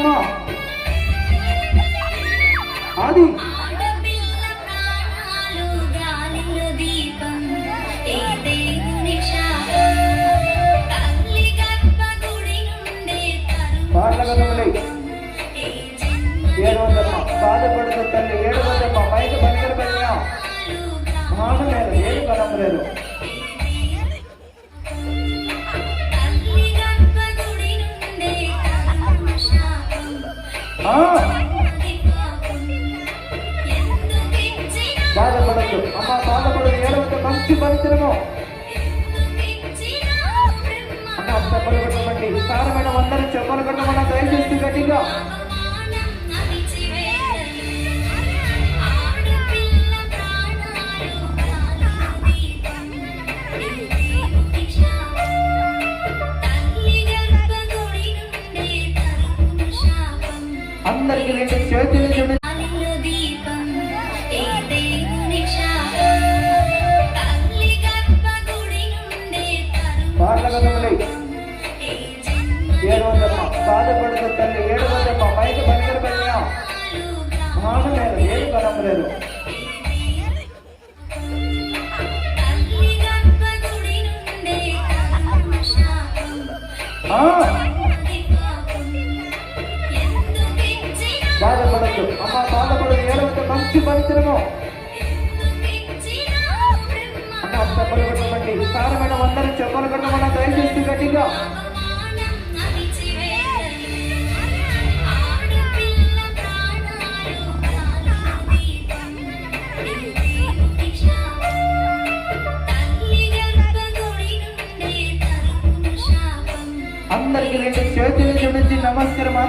పడద్దమ్మా. అది బాధపడుతూ తల్లి ఏడవద్దమ్మా. పైకి పనికర పడినా మాట లేదు, ఏడు కలం లేదు. బాధపడద్దు అమ్మ, బాధపడదు, ఏడవద్దు. మంచి పరిశ్రమ అన్న చెప్పలు కట్టమండి. విస్తారమైన వందరు చెప్పలు కట్టమన్న దయచేసి గట్టిగా. అందరికి రెండు చేతులు చూడండి. ఏడవద్దమ్మా, బాధపడుతూ తల్లి ఏడవద్దమ్మా. పైకి పనికర పడినా మాట లేదు, ఏడు కలం లేదు. బాధపడద్దు అమ్మ, బాధపడదు, ఏడవద్దు. మంచి పరిశ్రమ అన్న చెప్పలు కట్టమండి. విస్తారమైన వందరు చెప్పలు కట్టమన్న దయచేసి గట్టిగా.